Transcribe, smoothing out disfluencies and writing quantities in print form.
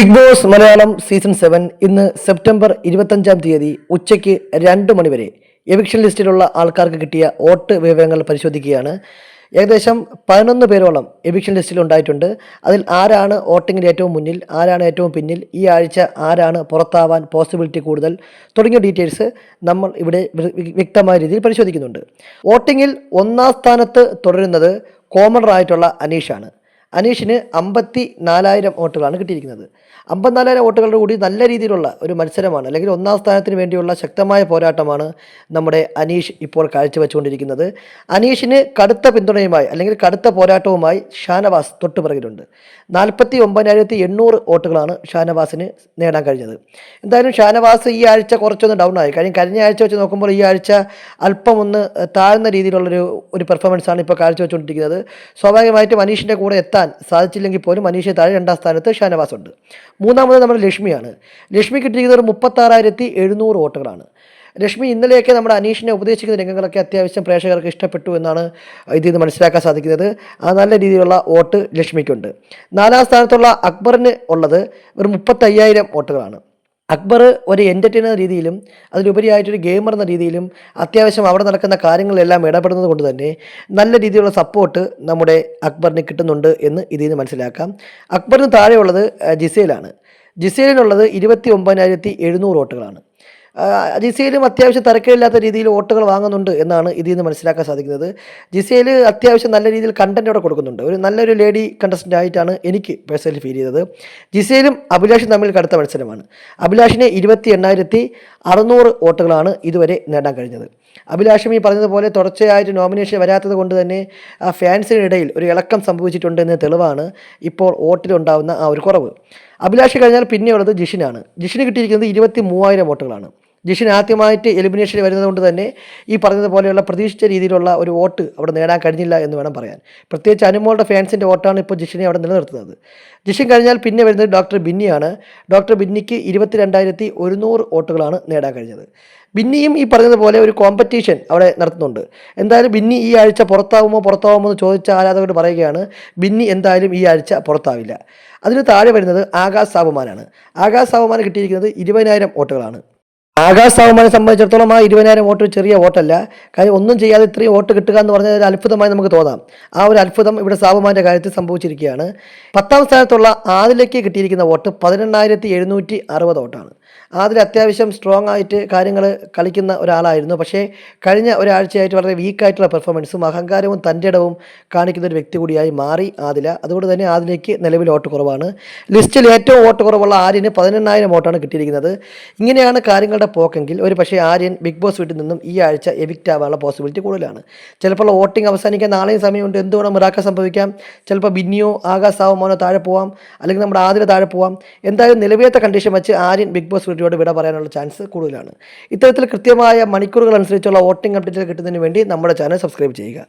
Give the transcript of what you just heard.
Big boss Malayalam season 7 ഇന്ന് September 25-ാം തീയതി ഉച്ചയ്ക്ക് 2 മണി വരെ എവിക്ഷൻ ലിസ്റ്റിലുള്ള ആൾക്കാർക്ക് കിട്ടിയ വോട്ട് വിവരങ്ങൾ പരിശോധിക്കുകയാണ്. ഏകദേശം 11 പേരോളം എവിക്ഷൻ ലിസ്റ്റിൽ ഉണ്ടായിട്ടുണ്ട്. അതിൽ ആരാണ് വോട്ടിങ്ങിൽ ഏറ്റവും മുന്നിൽ, ആരാണ് ഏറ്റവും പിന്നിൽ, ഈ ആഴ്ച ആരാണ് പുറത്താവാൻ പോസിബിലിറ്റി കൂടുതൽ തുടങ്ങിയ ഡീറ്റെയിൽസ് നമ്മൾ ഇവിടെ വ്യക്തമായ രീതിയിൽ പരിശോധിക്കുന്നുണ്ട്. വോട്ടിങ്ങിൽ 1-ാം സ്ഥാനത്ത് തുടരുന്നത് കോമണർ ആയിട്ടുള്ള അനീഷാണ്. അനീഷിന് 54,000 വോട്ടുകളാണ് കിട്ടിയിരിക്കുന്നത്. 54,000 വോട്ടുകളുടെ കൂടി നല്ല രീതിയിലുള്ള ഒരു മത്സരമാണ്, അല്ലെങ്കിൽ 1-ാം സ്ഥാനത്തിന് വേണ്ടിയുള്ള ശക്തമായ പോരാട്ടമാണ് നമ്മുടെ അനീഷ് ഇപ്പോൾ കാഴ്ചവെച്ചുകൊണ്ടിരിക്കുന്നത്. അനീഷിന് കടുത്ത പിന്തുണയുമായി അല്ലെങ്കിൽ കടുത്ത പോരാട്ടവുമായി ഷാനവാസ് തൊട്ടുപിറകിലുണ്ട്. 49,800 വോട്ടുകളാണ് ഷാനവാസിന് നേടാൻ കഴിഞ്ഞത്. എന്തായാലും ഷാനവാസ് ഈ ആഴ്ച കുറച്ചൊന്ന് ഡൗൺ ആയി. കാര്യം കഴിഞ്ഞ ആഴ്ച വെച്ച് നോക്കുമ്പോൾ ഈ ആഴ്ച അല്പം ഒന്ന് താഴ്ന്ന രീതിയിലുള്ളൊരു പെർഫോമൻസാണ് ഇപ്പോൾ കാഴ്ചവെച്ചുകൊണ്ടിരിക്കുന്നത്. സ്വാഭാവികമായിട്ടും അനീഷിൻ്റെ കൂടെ എത്താൻ സാധിച്ചില്ലെങ്കിൽ പോലും അനീഷ് താഴെ 2-ാം സ്ഥാനത്ത് ഷാനവാസ് ഉണ്ട്. മൂന്നാമത് നമ്മുടെ ലക്ഷ്മിയാണ്. ലക്ഷ്മി കിട്ടിയിരിക്കുന്നത് 36,700 വോട്ടുകളാണ്. ലക്ഷ്മി ഇന്നലെയൊക്കെ നമ്മുടെ അനീഷിനെ ഉപദേശിക്കുന്ന രംഗങ്ങളൊക്കെ അത്യാവശ്യം പ്രേക്ഷകർക്ക് ഇഷ്ടപ്പെട്ടു എന്നാണ് ഇതിൽ നിന്ന് മനസ്സിലാക്കാൻ സാധിക്കുന്നത്. ആ നല്ല രീതിയിലുള്ള വോട്ട് ലക്ഷ്മിക്കുണ്ട്. 4-ാം സ്ഥാനത്തുള്ള അക്ബറിന് ഉള്ളത് ഒരു 35,000 വോട്ടുകളാണ്. അക്ബർ ഒരു എൻ്റർടൈനർ രീതിയിലും അതിലുപരിയായിട്ടൊരു ഗെയിമർ എന്ന രീതിയിലും അത്യാവശ്യം അവിടെ നടക്കുന്ന കാര്യങ്ങളിലെല്ലാം ഇടപെടുന്നത് കൊണ്ട് തന്നെ നല്ല രീതിയിലുള്ള സപ്പോർട്ട് നമ്മുടെ അക്ബറിന് കിട്ടുന്നുണ്ട് എന്ന് ഇതിൽ നിന്ന് മനസ്സിലാക്കാം. അക്ബറിന് താഴെയുള്ളത് ജിസേലാണ്. ജിസേലിനുള്ളത് 29,700 വോട്ടുകളാണ്. ജിസേലും അത്യാവശ്യം തരക്കേടില്ലാത്ത രീതിയിൽ വോട്ടുകൾ വാങ്ങുന്നുണ്ട് എന്നാണ് ഇതിൽ നിന്ന് മനസ്സിലാക്കാൻ സാധിക്കുന്നത്. ജിസേൽ അത്യാവശ്യം നല്ല രീതിയിൽ കണ്ടൻറ്റ് അവിടെ കൊടുക്കുന്നുണ്ട്. നല്ലൊരു ലേഡി കണ്ടസ്റ്റൻ്റ് ആയിട്ടാണ് എനിക്ക് പേഴ്സണലി ഫീൽ ചെയ്തത്. ജിസേലും അഭിലാഷും തമ്മിൽ കടുത്ത മത്സരമാണ്. അഭിലാഷിന് 28,600 വോട്ടുകളാണ് ഇതുവരെ നേടാൻ കഴിഞ്ഞത്. അഭിലാഷും ഈ പറഞ്ഞതുപോലെ തുടർച്ചയായിട്ട് നോമിനേഷൻ വരാത്തത് കൊണ്ട് തന്നെ ആ ഫാൻസിനിടയിൽ ഒരു ഇളക്കം സംഭവിച്ചിട്ടുണ്ട് എന്ന തെളിവാണ് ഇപ്പോൾ വോട്ടിലുണ്ടാകുന്ന ആ ഒരു കുറവ്. അഭിലാഷ് കഴിഞ്ഞാൽ പിന്നെയുള്ളത് ജിഷിനാണ്. ജിഷിന് കിട്ടിയിരിക്കുന്നത് 23,000 വോട്ടുകളാണ്. ജിഷിൻ ആദ്യമായിട്ട് എലിമിനേഷനിൽ വരുന്നത് കൊണ്ട് തന്നെ ഈ പറഞ്ഞതുപോലെയുള്ള പ്രതീക്ഷിച്ച രീതിയിലുള്ള ഒരു വോട്ട് അവിടെ നേടാൻ കഴിഞ്ഞില്ല എന്ന് വേണം പറയാൻ. പ്രത്യേകിച്ച് അനുമോളുടെ ഫാൻസിൻ്റെ വോട്ടാണ് ഇപ്പോൾ ജിഷിനെ അവിടെ നിലനിർത്തുന്നത്. ജിഷിൻ കഴിഞ്ഞാൽ പിന്നെ വരുന്നത് ഡോക്ടർ ബിന്നിയാണ്. ഡോക്ടർ ബിന്നിക്ക് 22,100 വോട്ടുകളാണ് നേടാൻ കഴിഞ്ഞത്. ബിന്നിയും ഈ പറഞ്ഞതുപോലെ ഒരു കോമ്പറ്റീഷൻ അവിടെ നടത്തുന്നുണ്ട്. എന്തായാലും ബിന്നി ഈ ആഴ്ച പുറത്താവുമോ എന്ന് ചോദിച്ച ആരാധകരോട് പറയുകയാണ്, ബിന്നി എന്തായാലും ഈ ആഴ്ച പുറത്താവില്ല. അതിന് താഴെ വരുന്നത് ആകാശ് സാബുമാനാണ്. ആകാശ് സാബുമാൻ കിട്ടിയിരിക്കുന്നത് 20,000 വോട്ടുകളാണ്. ആകാശ് സാബുമാനെ സംബന്ധിച്ചിടത്തോളം ആ 20,000 വോട്ട് ചെറിയ വോട്ടല്ല. കാര്യം ഒന്നും ചെയ്യാതെ ഇത്രയും വോട്ട് കിട്ടുക എന്ന് പറഞ്ഞാൽ ഒരു അത്ഭുതമായി നമുക്ക് തോന്നാം. ആ ഒരു അത്ഭുതം ഇവിടെ സാബുമാൻ്റെ കാര്യത്തിൽ സംഭവിച്ചിരിക്കുകയാണ്. 10-ാം സ്ഥാനത്തുള്ള ആദിലയ്ക്ക് കിട്ടിയിരിക്കുന്ന വോട്ട് 18,760 വോട്ടാണ്. ആദിൽ അത്യാവശ്യം സ്ട്രോങ് ആയിട്ട് കാര്യങ്ങൾ കളിക്കുന്ന ഒരാളായിരുന്നു. പക്ഷേ കഴിഞ്ഞ ഒരാഴ്ചയായിട്ട് വളരെ വീക്കായിട്ടുള്ള പെർഫോമൻസും അഹങ്കാരവും തൻ്റെ ഇടവും കാണിക്കുന്ന ഒരു വ്യക്തി കൂടിയായി മാറി ആദില. അതുകൊണ്ട് തന്നെ ആദിലേക്ക് നിലവിൽ വോട്ട് കുറവാണ്. ലിസ്റ്റിൽ ഏറ്റവും വോട്ട് കുറവുള്ള ആര്യന് 18,000 വോട്ടാണ് കിട്ടിയിരിക്കുന്നത്. ഇങ്ങനെയാണ് കാര്യങ്ങളുടെ പോക്കെങ്കിൽ ഒരു പക്ഷേ ആര്യൻ ബിഗ് ബോസ് വീട്ടിൽ നിന്നും ഈ ആഴ്ച എവിക്റ്റ് ആവാനുള്ള പോസിബിലിറ്റി കൂടുതലാണ്. ചിലപ്പോൾ വോട്ടിംഗ് അവസാനിക്കാൻ നാളെയും സമയമുണ്ട്. എന്തുവേണം മിറാക്ക സംഭവിക്കാം. ചിലപ്പോൾ ബിന്നിയോ ആകാശ് സാവമോനോ താഴെ പോവാം, അല്ലെങ്കിൽ നമ്മുടെ ആദില താഴെ പോവാം. എന്തായാലും നിലവിലത്തെ കണ്ടീഷൻ വെച്ച് ആര്യൻ ബിഗ് ബോസ് വീട്ടിലോട് വിട പറയാനുള്ള ചാൻസ് കൂടുതലാണ്. ഇത്തരത്തിൽ കൃത്യമായ മണിക്കൂറുകൾ അനുസരിച്ചുള്ള വോട്ടിംഗ് അപ്ഡേറ്റുകൾ കിട്ടുന്നതിന് വേണ്ടി നമ്മുടെ ചാനൽ സബ്സ്ക്രൈബ് ചെയ്യുക.